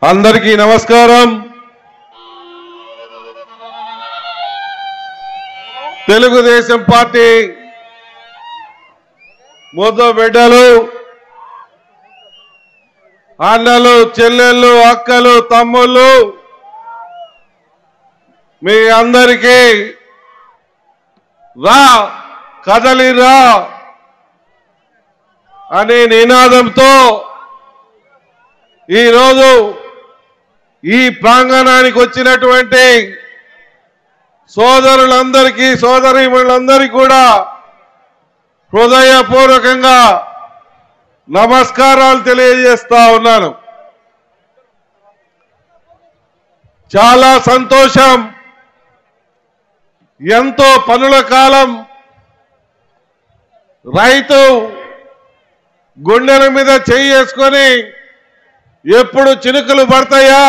అందరికీ నమస్కారం. తెలుగుదేశం పార్టీ ముద్దు బిడ్డలు, అన్నలు, చెల్లెళ్ళు, అక్కలు, తమ్ముళ్ళు, మీ అందరికీ రా కదలిరా అనే నినాదంతో ఈరోజు ఈ ప్రాంగణానికి వచ్చినటువంటి సోదరులందరికీ, సోదరీమణులందరికీ కూడా హృదయపూర్వకంగా నమస్కారాలు తెలియజేస్తా ఉన్నాను. చాలా సంతోషం. ఎంతో పనుల కాలం రైతు గుండెల మీద చేసుకొని ఎప్పుడు చినుకులు పడతాయా,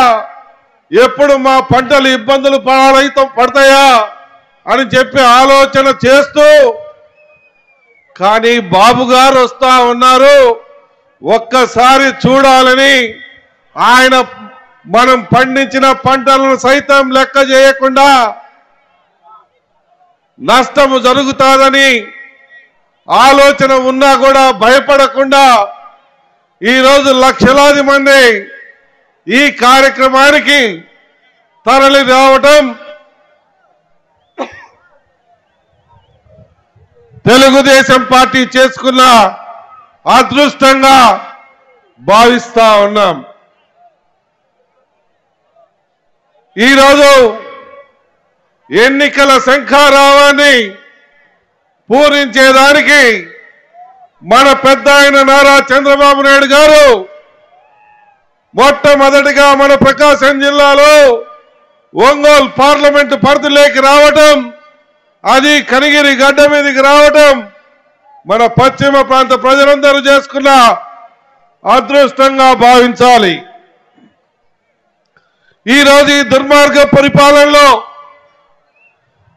ఎప్పుడు మా పంటలు ఇబ్బందులు పడతాయా అని చెప్పి ఆలోచన చేస్తూ, కానీ బాబు గారు వస్తా ఉన్నారు. ఒక్కసారి చూడాలని ఆయన మనం పండించిన పంటలను సైతం లెక్క చేయకుండా నష్టము జరుగుతాదని ఆలోచన ఉన్నా కూడా భయపడకుండా ఈరోజు లక్షలాది మంది ఈ కార్యక్రమానికి తరలి రావటం తెలుగుదేశం పార్టీ చేసుకున్న అదృష్టంగా భావిస్తా ఉన్నాం. ఈరోజు ఎన్నికల శంఖారావాన్ని పూరించేదానికి మన పెద్ద ఆయన నారా చంద్రబాబు నాయుడు గారు మొట్టమొదటిగా మన ప్రకాశం జిల్లాలో ఒంగోలు పార్లమెంటు పరిధిలోకి రావటం, అది కనిగిరి గడ్డ మీదకి రావటం మన పశ్చిమ ప్రాంత ప్రజలందరూ చేసుకున్న అదృష్టంగా భావించాలి. ఈరోజు ఈ దుర్మార్గ పరిపాలనలో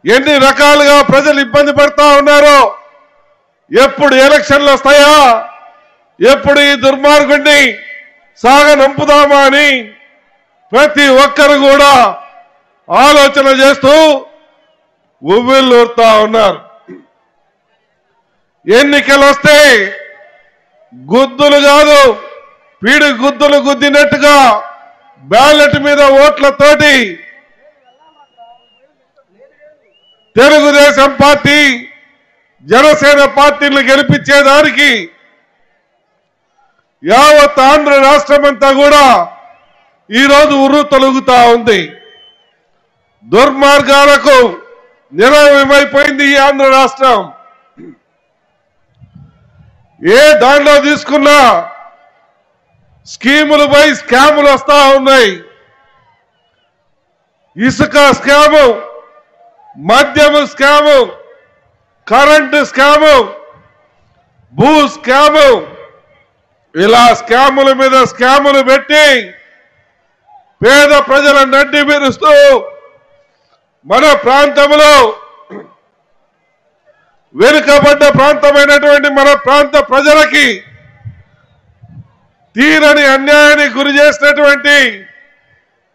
ఎన్ని రకాలుగా ప్రజలు ఇబ్బంది పడతా ఉన్నారో, ఎప్పుడు ఎలక్షన్లు వస్తాయా, ఎప్పుడు ఈ దుర్మార్గుడిని సాగనంపుదామా అని ప్రతి ఒక్కరు కూడా ఆలోచన చేస్తూ ఉవ్విళ్ళూరుతా ఉన్నారు. ఎన్నికలు వస్తే గుద్దులు కాదు, పీడి గుద్దులు గుద్దినట్టుగా బ్యాలెట్ మీద ఓట్లతోటి తెలుగుదేశం పార్టీ, జనసేన పార్టీలు గెలిపించేదానికి యావత్ ఆంధ్ర రాష్ట్రమంతా కూడా ఈరోజు ఉర్రు తొలుగుతా ఉంది. దుర్మార్గాలకు నిలయమైపోయింది ఈ ఆంధ్ర రాష్ట్రం. ఏ దాంట్లో తీసుకున్నా స్కీములపై స్కాములు వస్తా ఉన్నాయి. ఇసుక స్కాము, మద్యము స్కాము, కరెంటు స్కాము, భూ స్కాము, ఇలా స్కాముల మీద స్కాములు పెట్టి పేద ప్రజల నడ్డి విరుస్తూ మన ప్రాంతంలో, వెనుకబడ్డ ప్రాంతమైనటువంటి మన ప్రాంత ప్రజలకి తీరని అన్యాయానికి గురి చేసినటువంటి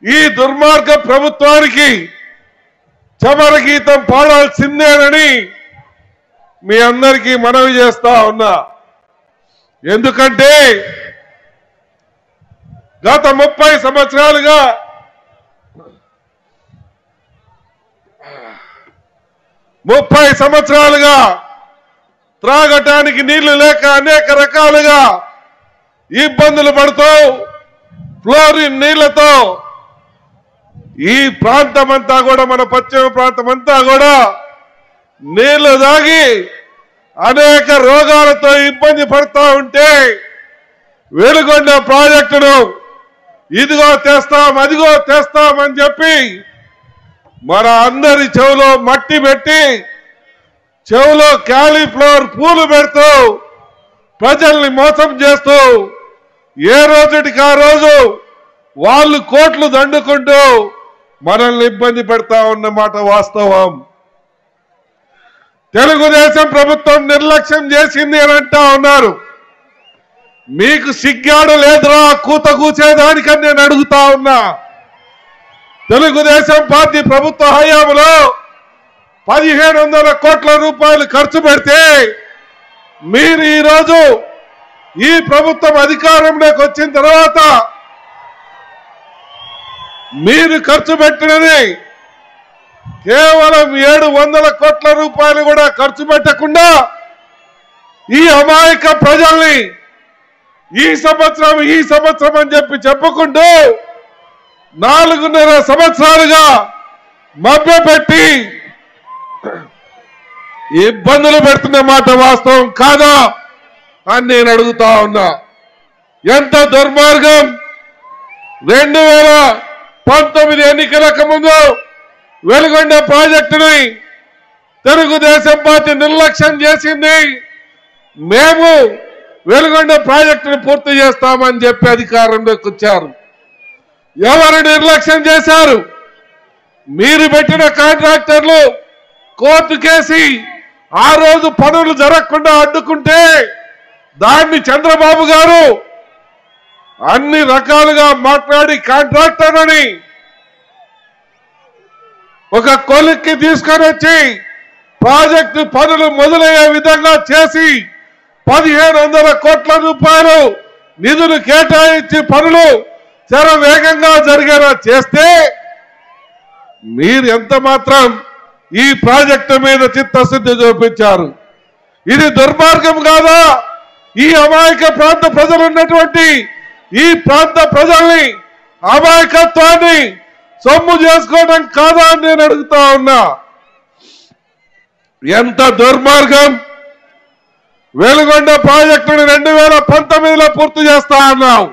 ఈ దుర్మార్గ ప్రభుత్వానికి చమరగీతం పాడాల్సిందేనని మీ అందరికీ మనవి చేస్తా ఉన్నా. ఎందుకంటే గత 30 సంవత్సరాలుగా త్రాగటానికి నీళ్లు లేక అనేక రకాలుగా ఇబ్బందులు పడుతూ ఫ్లోరిన్ నీళ్లతో ఈ ప్రాంతమంతా కూడా, మన పశ్చిమ ప్రాంతమంతా కూడా నీళ్లు తాగి అనేక రోగాలతో ఇబ్బంది పడుతూ ఉంటే వెలుగొండ ప్రాజెక్టును ఇదిగో తెస్తాం, అదిగో తెస్తామని చెప్పి మన అందరి చెవులో మట్టి పెట్టి, చెవులో క్యాలీఫ్లవర్ పూలు పెడుతూ ప్రజల్ని మోసం చేస్తూ ఏ రోజుటికి ఆ రోజు వాళ్ళు కోట్లు దండుకుంటూ మనల్ని ఇబ్బంది పెడతా ఉన్నమాట వాస్తవం. తెలుగుదేశం ప్రభుత్వం నిర్లక్ష్యం చేసింది అని అంటా ఉన్నారు. మీకు సిగ్గాడు లేదురా కూత కూచేదానికని నేను అడుగుతా ఉన్నా. తెలుగుదేశం పార్టీ ప్రభుత్వ హయాంలో 1700 కోట్ల రూపాయలు ఖర్చు పెడితే మీరు ఈరోజు ఈ ప్రభుత్వం అధికారంలోకి వచ్చిన తర్వాత మీరు ఖర్చు పెట్టినది కేవలం 700 కోట్ల రూపాయలు కూడా ఖర్చు పెట్టకుండా ఈ అమాయక ప్రజల్ని ఈ సంవత్సరం అని చెప్పి చెప్పుకుంటూ 4.5 సంవత్సరాలుగా మభ్యపెట్టి ఇబ్బందులు పెడుతున్న మాట వాస్తవం కాదా అని నేను అడుగుతా ఉన్నా. ఎంత దుర్మార్గం! 2019 ఎన్నికలకు ముందు వెలుగొండ ప్రాజెక్టుని తెలుగుదేశం పార్టీ నిర్లక్ష్యం చేసింది. మేము వెలుగొండ ప్రాజెక్టును పూర్తి చేస్తామని చెప్పి అధికారంలోకి వచ్చారు. ఎవరు నిర్లక్ష్యం చేశారు? మీరు పెట్టిన కాంట్రాక్టర్లు కోర్టు కేసి ఆ రోజు పనులు జరగకుండా అడ్డుకుంటే దాన్ని చంద్రబాబు గారు అన్ని రకాలుగా మాట్లాడి కాంట్రాక్టర్ని ఒక కొలిక్కి తీసుకొని వచ్చి ప్రాజెక్టు పనులు మొదలయ్యే విధంగా చేసి 1700 కోట్ల రూపాయలు నిధులు కేటాయించి పనులు శరవేగంగా జరిగేలా చేస్తే మీరు ఎంత మాత్రం ఈ ప్రాజెక్టు మీద చిత్తశుద్ధి చూపించారు. ఇది దుర్మార్గం కాదా? ఈ అమాయక ప్రాంత ప్రజలు ఉన్నటువంటి ఈ ప్రాంత ప్రజల్ని అమాయకత్వాన్ని సొమ్ము చేసుకోవడం కాదా అని నేను అడుగుతా ఉన్నా. ఎంత దుర్మార్గం! వెలుగొండ ప్రాజెక్టును 2019లో పూర్తి చేస్తా అన్నావు,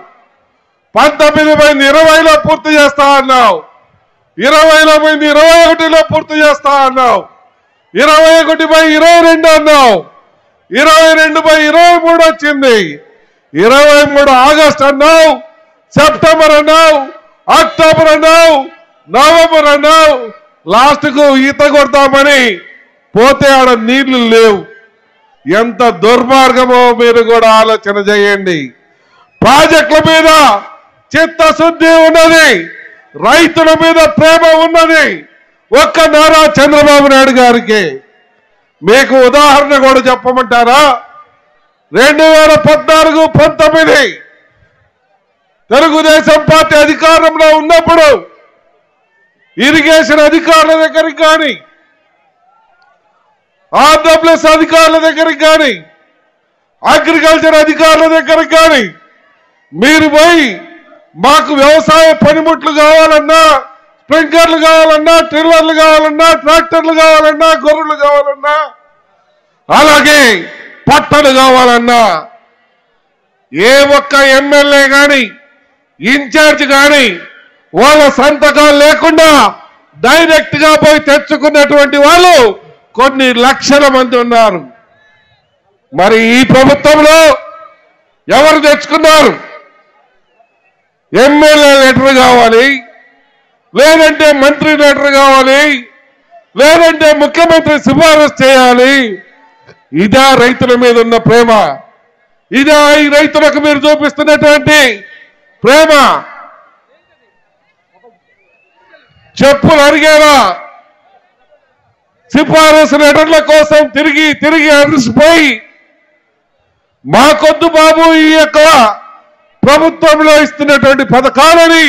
19/20లో పూర్తి చేస్తా అన్నావు, 20/21లో పూర్తి చేస్తా అన్నావు, 21/22 అన్నావు, 22/23 వచ్చింది, 23 ఆగస్టు అన్నావు, సెప్టెంబర్ అన్నావు, అక్టోబర్ అన్నావు, నవంబర్ అన్నావు. లాస్ట్కు ఈత కొడతామని పోతే ఆడ నీళ్లు లేవు. ఎంత దుర్మార్గమో మీరు కూడా ఆలోచన చేయండి. ప్రాజెక్టుల మీద చిత్తశుద్ధి ఉన్నది, రైతుల మీద ప్రేమ ఉన్నది ఒక్క నారా చంద్రబాబు నాయుడు గారికి. మీకు ఉదాహరణ కూడా చెప్పమంటారా? 2014-19 తెలుగుదేశం పార్టీ అధికారంలో ఉన్నప్పుడు ఇరిగేషన్ అధికారుల దగ్గరికి కానీ, ఆర్డబ్ల్యూఎస్ అధికారుల దగ్గరికి కానీ, అగ్రికల్చర్ అధికారుల దగ్గరికి కానీ మీరు పోయి మాకు వ్యవసాయ పనిముట్లు కావాలన్నా, స్ప్రింక్లర్లు కావాలన్నా, ట్రిల్లర్లు కావాలన్నా, ట్రాక్టర్లు కావాలన్నా, గొర్రెలు కావాలన్నా, అలాగే పట్టలు కావాలన్నా ఏ ఒక్క ఎమ్మెల్యే కానీ ఇన్ఛార్జ్ కానీ వాళ్ళ సంతకాలు లేకుండా డైరెక్ట్ గా పోయి తెచ్చుకున్నటువంటి వాళ్ళు కొన్ని లక్షల మంది ఉన్నారు. మరి ఈ ప్రభుత్వంలో ఎవరు తెచ్చుకున్నారు? ఎమ్మెల్యే లెటర్ కావాలి, లేదంటే మంత్రి లెటర్ కావాలి, లేదంటే ముఖ్యమంత్రి సిఫారసు చేయాలి. ఇదా రైతుల మీద ఉన్న ప్రేమ? ఇదా ఈ రైతులకు మీరు చూపిస్తున్నటువంటి ప్రేమ? చెప్పులు అరిగేలా సిఫారసు లెటర్ల కోసం తిరిగి అరిసిపోయి మాకొద్దు బాబు ఈ యొక్క ప్రభుత్వంలో ఇస్తున్నటువంటి పథకాలని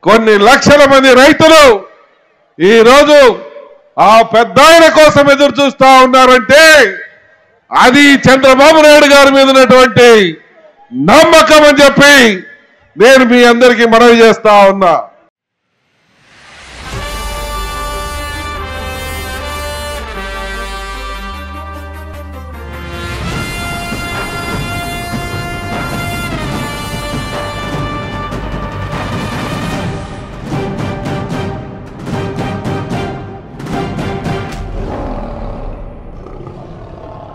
కొన్ని లక్షల మంది రైతులు ఈరోజు ఆ పెద్దాయన కోసం ఎదురు చూస్తా ఉన్నారంటే అది చంద్రబాబు నాయుడు గారి మీద ఉన్నటువంటి నమ్మకం అని చెప్పి నేను మీ అందరికీ మనవి చేస్తా ఉన్నా.